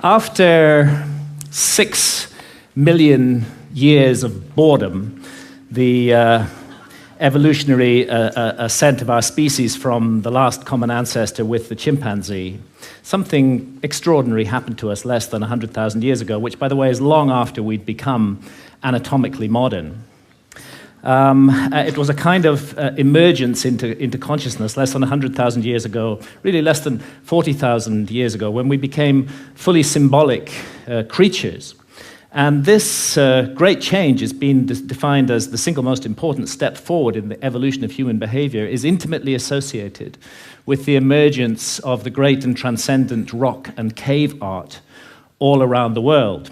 After 6 million years of boredom, the evolutionary ascent of our species from the last common ancestor with the chimpanzee, something extraordinary happened to us less than 100,000 years ago, which, by the way, is long after we'd become anatomically modern. It was a kind of emergence into consciousness less than 100,000 years ago, really less than 40,000 years ago, when we became fully symbolic creatures. And this great change has been defined as the single most important step forward in the evolution of human behavior, is intimately associated with the emergence of the great and transcendent rock and cave art all around the world.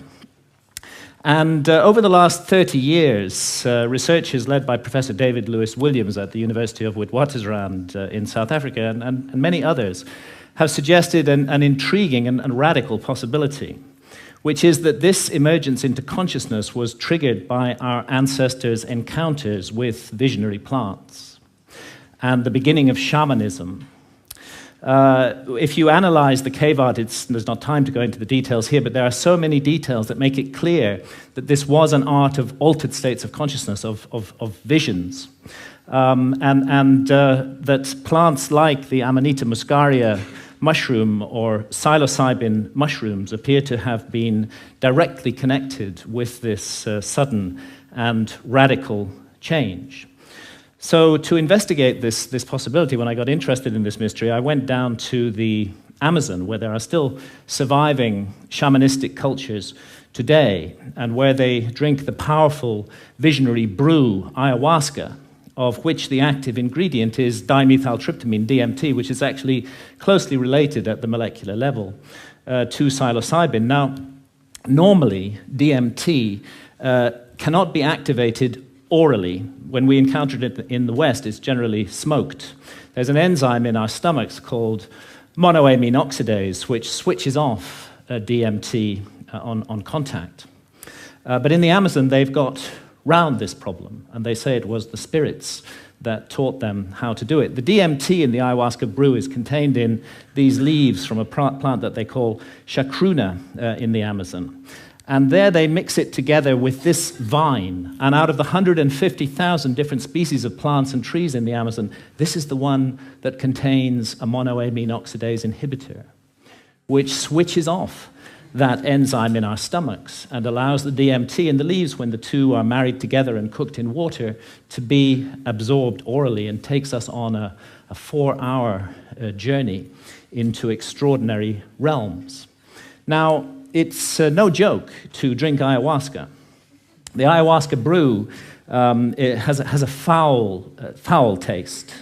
And over the last 30 years, researchers led by Professor David Lewis Williams at the University of Witwatersrand in South Africa and many others have suggested an intriguing and radical possibility, which is that this emergence into consciousness was triggered by our ancestors' encounters with visionary plants and the beginning of shamanism. If you analyze the cave art, there's not time to go into the details here, but there are so many details that make it clear that this was an art of altered states of consciousness, of visions, and that plants like the Amanita muscaria mushroom or psilocybin mushrooms appear to have been directly connected with this sudden and radical change. So to investigate this possibility, when I got interested in this mystery, I went down to the Amazon, where there are still surviving shamanistic cultures today, and where they drink the powerful visionary brew, ayahuasca, of which the active ingredient is dimethyltryptamine, DMT, which is actually closely related at the molecular level to psilocybin. Now, normally, DMT cannot be activated orally. When we encounter it in the West, it's generally smoked. There's an enzyme in our stomachs called monoamine oxidase, which switches off DMT on contact. But in the Amazon, they've got round this problem, and they say it was the spirits that taught them how to do it. The DMT in the ayahuasca brew is contained in these leaves from a plant that they call chacruna in the Amazon. And there they mix it together with this vine. And out of the 150,000 different species of plants and trees in the Amazon, this is the one that contains a monoamine oxidase inhibitor, which switches off that enzyme in our stomachs and allows the DMT in the leaves, when the two are married together and cooked in water, to be absorbed orally and takes us on a 4-hour journey into extraordinary realms. Now, it's no joke to drink ayahuasca. The ayahuasca brew it has a foul taste,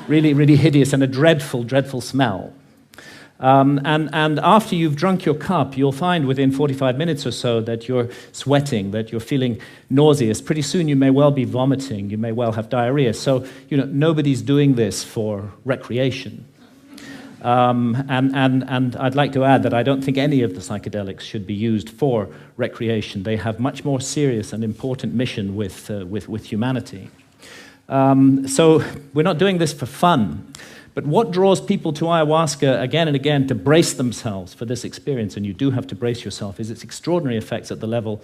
really hideous, and a dreadful smell. And after you've drunk your cup, you'll find within 45 minutes or so that you're sweating, that you're feeling nauseous. Pretty soon you may well be vomiting, you may well have diarrhea. So, nobody's doing this for recreation. And I'd like to add that I don't think any of the psychedelics should be used for recreation. They have much more serious and important mission with humanity. So we're not doing this for fun. But what draws people to ayahuasca again and again to brace themselves for this experience, and you do have to brace yourself, is its extraordinary effects at the level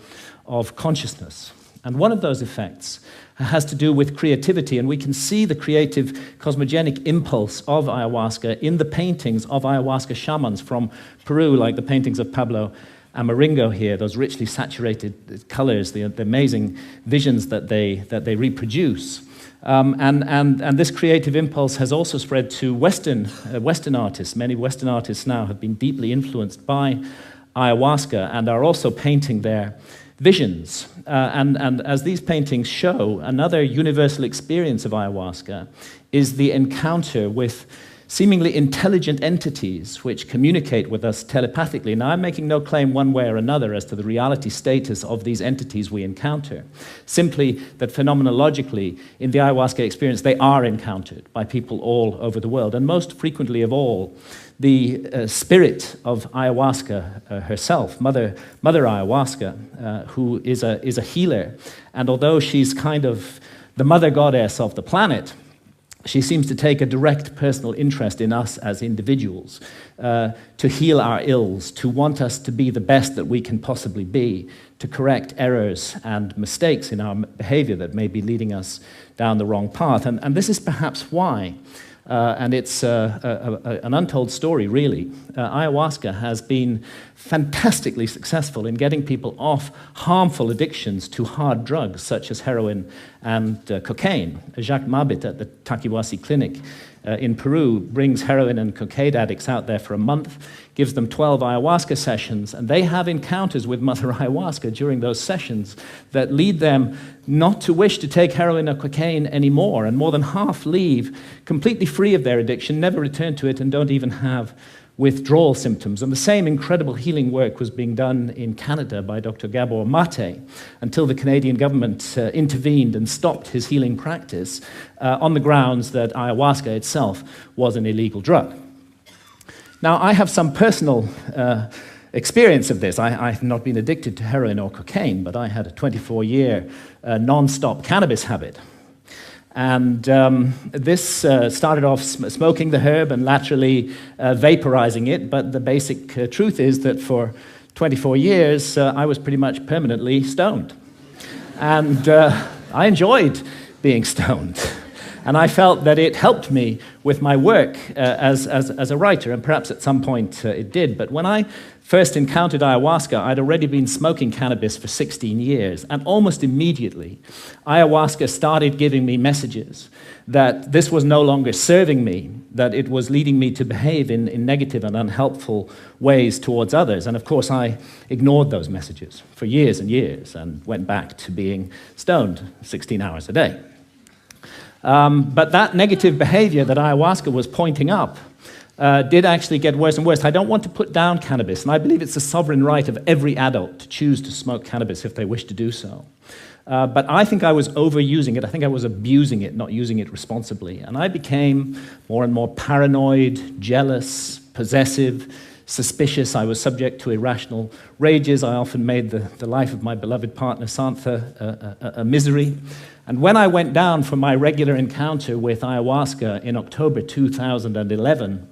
of consciousness. And one of those effects has to do with creativity, and we can see the creative cosmogenic impulse of ayahuasca in the paintings of ayahuasca shamans from Peru, like the paintings of Pablo Amaringo here, those richly saturated colors, the amazing visions that they reproduce. And this creative impulse has also spread to Western artists. Many Western artists now have been deeply influenced by ayahuasca and are also painting their visions. And as these paintings show, another universal experience of ayahuasca is the encounter with seemingly intelligent entities which communicate with us telepathically. Now, I'm making no claim one way or another as to the reality status of these entities we encounter, simply that phenomenologically, in the ayahuasca experience, they are encountered by people all over the world, and most frequently of all, the spirit of ayahuasca herself, Mother Ayahuasca, who is a healer, and although she's kind of the mother goddess of the planet, She seems to take a direct personal interest in us as individuals, to heal our ills, to want us to be the best that we can possibly be, to correct errors and mistakes in our behavior that may be leading us down the wrong path. And this is perhaps why, and it's an untold story, really. Ayahuasca has been fantastically successful in getting people off harmful addictions to hard drugs, such as heroin and cocaine. Jacques Mabit at the Taquihuasi Clinic in Peru brings heroin and cocaine addicts out there for a month, gives them 12 ayahuasca sessions, and they have encounters with Mother Ayahuasca during those sessions that lead them not to wish to take heroin or cocaine anymore, and more than half leave completely free of their addiction, never return to it, and don't even have withdrawal symptoms. And the same incredible healing work was being done in Canada by Dr. Gabor Mate until the Canadian government intervened and stopped his healing practice on the grounds that ayahuasca itself was an illegal drug. Now, I have some personal experience of this. I've not been addicted to heroin or cocaine, but I had a 24-year non-stop cannabis habit. And this started off smoking the herb and laterally vaporizing it, but the basic truth is that for 24 years, I was pretty much permanently stoned. And I enjoyed being stoned. And I felt that it helped me with my work as a writer, and perhaps at some point it did. But when I first encountered ayahuasca, I'd already been smoking cannabis for 16 years, and almost immediately, ayahuasca started giving me messages that this was no longer serving me, that it was leading me to behave in negative and unhelpful ways towards others. And of course, I ignored those messages for years and years and went back to being stoned 16 hours a day. But that negative behavior that ayahuasca was pointing up did actually get worse and worse. I don't want to put down cannabis, and I believe it's the sovereign right of every adult to choose to smoke cannabis if they wish to do so. But I think I was overusing it. I think I was abusing it, not using it responsibly. And I became more and more paranoid, jealous, possessive, suspicious. I was subject to irrational rages. I often made the life of my beloved partner, Santha, a misery. And when I went down for my regular encounter with ayahuasca in October 2011,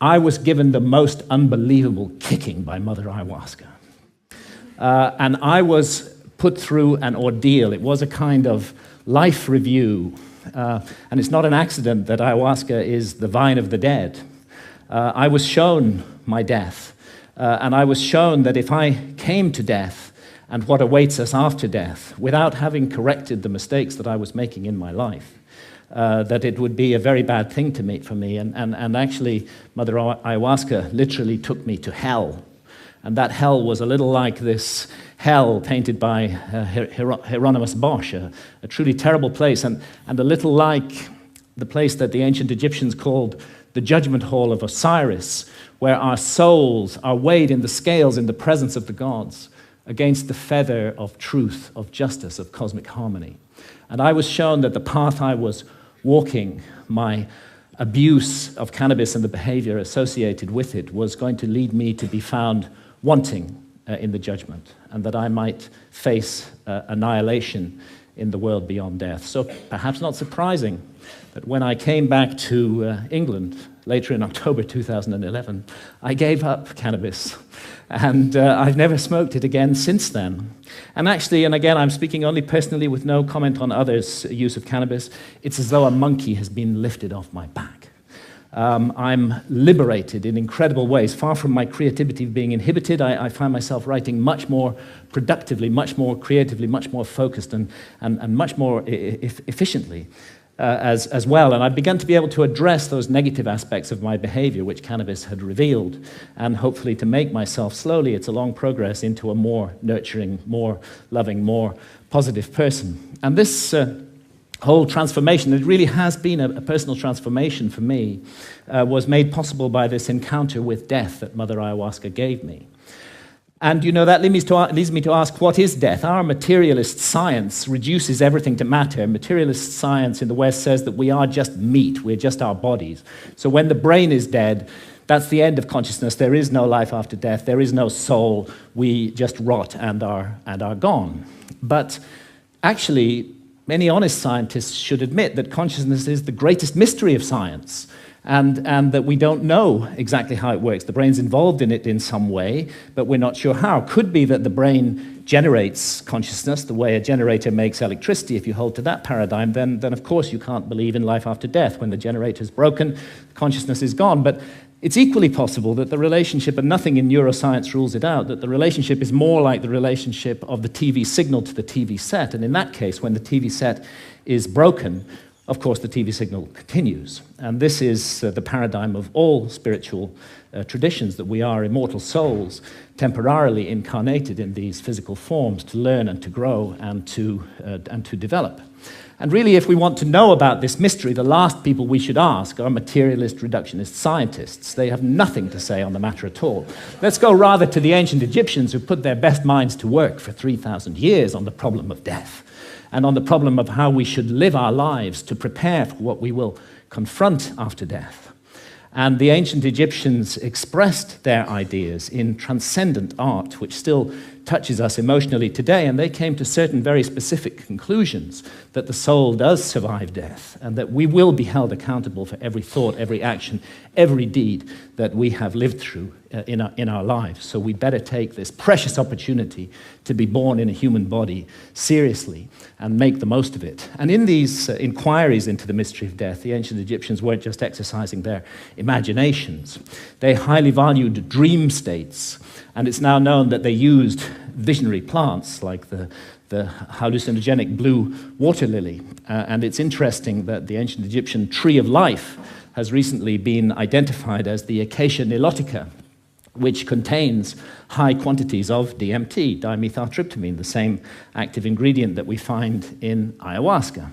I was given the most unbelievable kicking by Mother Ayahuasca. And I was put through an ordeal. It was a kind of life review. And it's not an accident that ayahuasca is the vine of the dead. I was shown my death. And I was shown that if I came to death, and what awaits us after death, without having corrected the mistakes that I was making in my life, that it would be a very bad thing to meet for me. And actually, Mother Ayahuasca literally took me to hell. And that hell was a little like this hell painted by Hieronymus Bosch, a truly terrible place, and a little like the place that the ancient Egyptians called the judgment hall of Osiris, where our souls are weighed in the scales in the presence of the gods, against the feather of truth, of justice, of cosmic harmony. And I was shown that the path I was walking, my abuse of cannabis and the behavior associated with it, was going to lead me to be found wanting in the judgment, and that I might face annihilation in the world beyond death. So perhaps not surprising that when I came back to England later in October 2011, I gave up cannabis. And I've never smoked it again since then. And actually, and again, I'm speaking only personally with no comment on others' use of cannabis, it's as though a monkey has been lifted off my back. I'm liberated in incredible ways. Far from my creativity being inhibited, I find myself writing much more productively, much more creatively, much more focused, and much more efficiently. As well, and I've begun to be able to address those negative aspects of my behavior which cannabis had revealed, and hopefully to make myself slowly, it's a long progress, into a more nurturing, more loving, more positive person. And this whole transformation, it really has been a personal transformation for me, was made possible by this encounter with death that Mother Ayahuasca gave me. And, you know, that leads me to ask, what is death? Our materialist science reduces everything to matter. Materialist science in the West says that we are just meat, we're just our bodies. So when the brain is dead, that's the end of consciousness. There is no life after death. There is no soul. We just rot and are gone. But actually, many honest scientists should admit that consciousness is the greatest mystery of science, and that we don't know exactly how it works. The brain's involved in it in some way, but we're not sure how. Could be that the brain generates consciousness the way a generator makes electricity. If you hold to that paradigm, then of course you can't believe in life after death. When the generator's broken, consciousness is gone. But it's equally possible that the relationship, and nothing in neuroscience rules it out, that the relationship is more like the relationship of the TV signal to the TV set. And in that case, when the TV set is broken, of course, the TV signal continues. And this is the paradigm of all spiritual traditions, that we are immortal souls, temporarily incarnated in these physical forms to learn and to grow and to develop. And really, if we want to know about this mystery, the last people we should ask are materialist reductionist scientists. They have nothing to say on the matter at all. Let's go rather to the ancient Egyptians, who put their best minds to work for 3,000 years on the problem of death, and on the problem of how we should live our lives to prepare for what we will confront after death. And the ancient Egyptians expressed their ideas in transcendent art, which still touches us emotionally today, and they came to certain very specific conclusions, that the soul does survive death, and that we will be held accountable for every thought, every action, every deed that we have lived through in our lives. So we better take this precious opportunity to be born in a human body seriously and make the most of it. And in these inquiries into the mystery of death, the ancient Egyptians weren't just exercising their imaginations. They highly valued dream states, and it's now known that they used visionary plants like the hallucinogenic blue water lily. And it's interesting that the ancient Egyptian tree of life has recently been identified as the Acacia nilotica, which contains high quantities of DMT, dimethyltryptamine, the same active ingredient that we find in ayahuasca.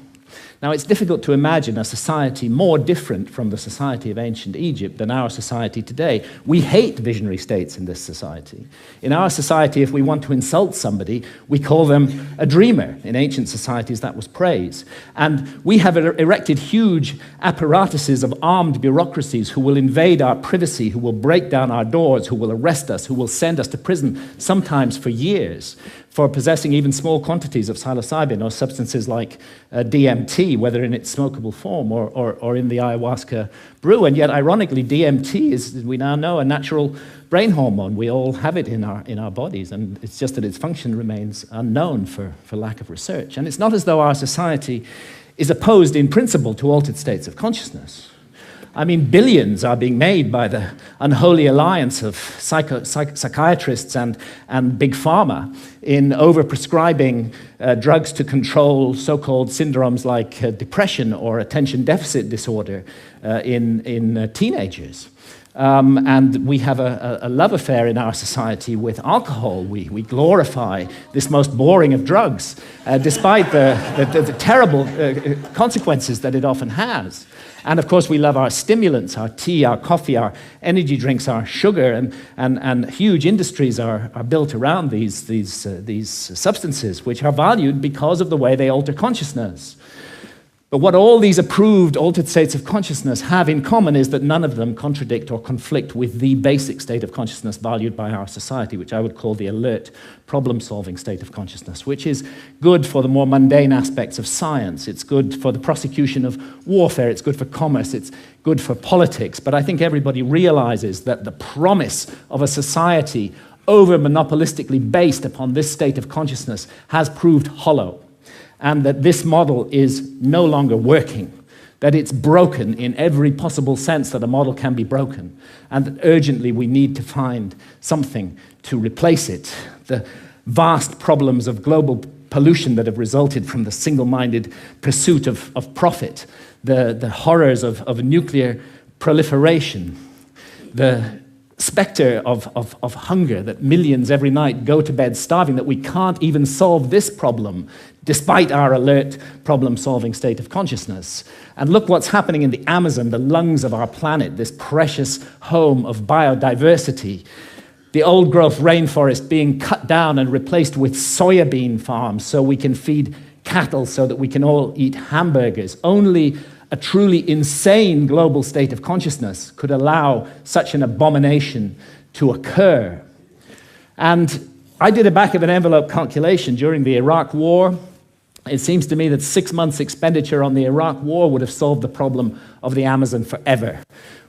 Now, it's difficult to imagine a society more different from the society of ancient Egypt than our society today. We hate visionary states in this society. In our society, if we want to insult somebody, we call them a dreamer. In ancient societies, that was praise. And we have erected huge apparatuses of armed bureaucracies who will invade our privacy, who will break down our doors, who will arrest us, who will send us to prison, sometimes for years, for possessing even small quantities of psilocybin or substances like DMT, whether in its smokable form or in the ayahuasca brew. And yet, ironically, DMT is, we now know, a natural brain hormone. We all have it in our bodies, and it's just that its function remains unknown for lack of research. And it's not as though our society is opposed in principle to altered states of consciousness. I mean, billions are being made by the unholy alliance of psychiatrists and big pharma in overprescribing drugs to control so-called syndromes like depression or attention deficit disorder in teenagers. And we have a love affair in our society with alcohol. We glorify this most boring of drugs, despite the terrible consequences that it often has. And of course, we love our stimulants, our tea, our coffee, our energy drinks, our sugar, and huge industries are built around these substances, which are valued because of the way they alter consciousness. But what all these approved altered states of consciousness have in common is that none of them contradict or conflict with the basic state of consciousness valued by our society, which I would call the alert, problem-solving state of consciousness, which is good for the more mundane aspects of science. It's good for the prosecution of warfare. It's good for commerce. It's good for politics. But I think everybody realizes that the promise of a society over-monopolistically based upon this state of consciousness has proved hollow, and that this model is no longer working, that it's broken in every possible sense that a model can be broken, and that urgently we need to find something to replace it. The vast problems of global pollution that have resulted from the single-minded pursuit of profit, the horrors of nuclear proliferation, the specter of hunger, that millions every night go to bed starving, that we can't even solve this problem despite our alert problem-solving state of consciousness. And look what's happening in the Amazon, the lungs of our planet, this precious home of biodiversity. The old-growth rainforest being cut down and replaced with soybean farms so we can feed cattle, so that we can all eat hamburgers. Only a truly insane global state of consciousness could allow such an abomination to occur. And I did a back-of-an-envelope calculation during the Iraq War. It seems to me that 6 months' expenditure on the Iraq war would have solved the problem of the Amazon forever,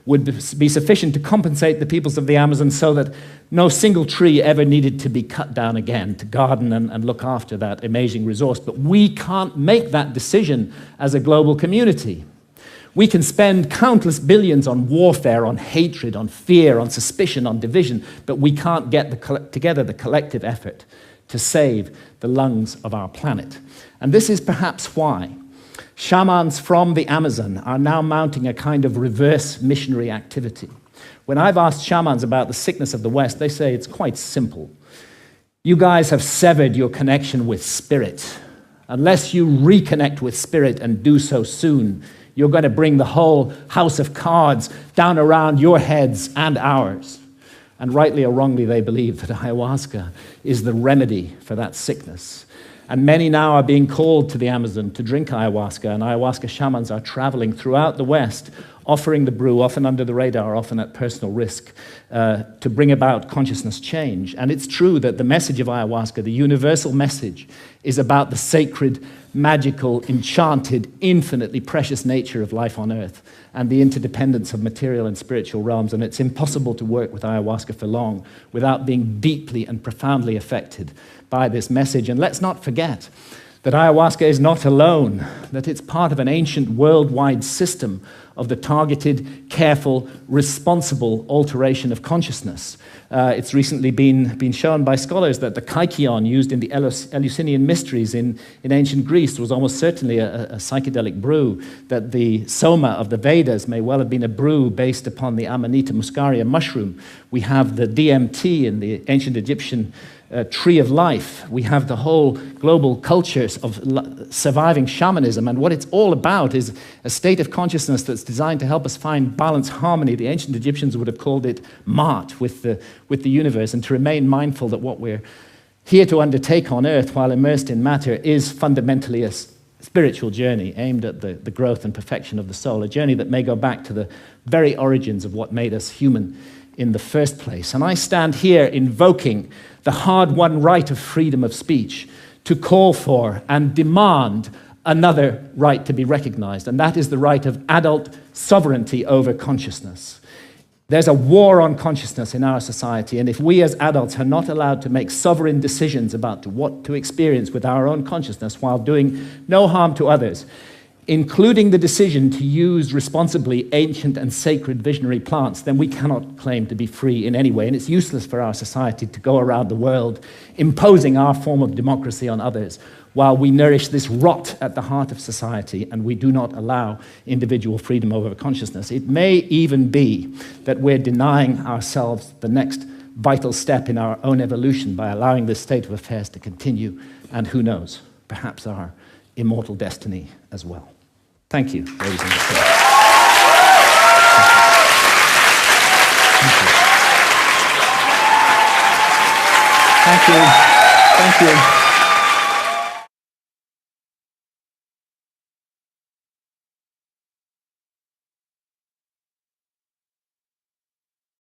would be sufficient to compensate the peoples of the Amazon so that no single tree ever needed to be cut down again to garden and look after that amazing resource. But we can't make that decision as a global community. We can spend countless billions on warfare, on hatred, on fear, on suspicion, on division, but we can't get together the collective effort to save the lungs of our planet. And this is perhaps why shamans from the Amazon are now mounting a kind of reverse missionary activity. When I've asked shamans about the sickness of the West, they say it's quite simple. You guys have severed your connection with spirit. Unless you reconnect with spirit and do so soon, you're going to bring the whole house of cards down around your heads and ours. And rightly or wrongly, they believe that ayahuasca is the remedy for that sickness. And many now are being called to the Amazon to drink ayahuasca, and ayahuasca shamans are traveling throughout the West, offering the brew, often under the radar, often at personal risk, to bring about consciousness change. And it's true that the message of ayahuasca, the universal message, is about the sacred, magical, enchanted, infinitely precious nature of life on Earth and the interdependence of material and spiritual realms. And it's impossible to work with ayahuasca for long without being deeply and profoundly affected by this message. And let's not forget that ayahuasca is not alone, that it's part of an ancient worldwide system of the targeted, careful, responsible alteration of consciousness. It's recently been shown by scholars that the kykeon used in the Eleusinian mysteries in ancient Greece was almost certainly a psychedelic brew, that the soma of the Vedas may well have been a brew based upon the Amanita muscaria mushroom. We have the DMT in the ancient Egyptian tree of life. We have the whole global cultures of surviving shamanism, and what it's all about is a state of consciousness that's designed to help us find balance, harmony. The ancient Egyptians would have called it Ma'at, with the universe, and to remain mindful that what we're here to undertake on Earth while immersed in matter is fundamentally a spiritual journey aimed at the growth and perfection of the soul, a journey that may go back to the very origins of what made us human in the first place. And I stand here invoking the hard-won right of freedom of speech to call for and demand another right to be recognized, and that is the right of adult sovereignty over consciousness. There's a war on consciousness in our society, and if we as adults are not allowed to make sovereign decisions about what to experience with our own consciousness while doing no harm to others, including the decision to use responsibly ancient and sacred visionary plants, then we cannot claim to be free in any way. And it's useless for our society to go around the world imposing our form of democracy on others while we nourish this rot at the heart of society and we do not allow individual freedom over consciousness. It may even be that we're denying ourselves the next vital step in our own evolution by allowing this state of affairs to continue, and who knows, perhaps our immortal destiny as well. Thank you, ladies and gentlemen. Thank you. Thank you.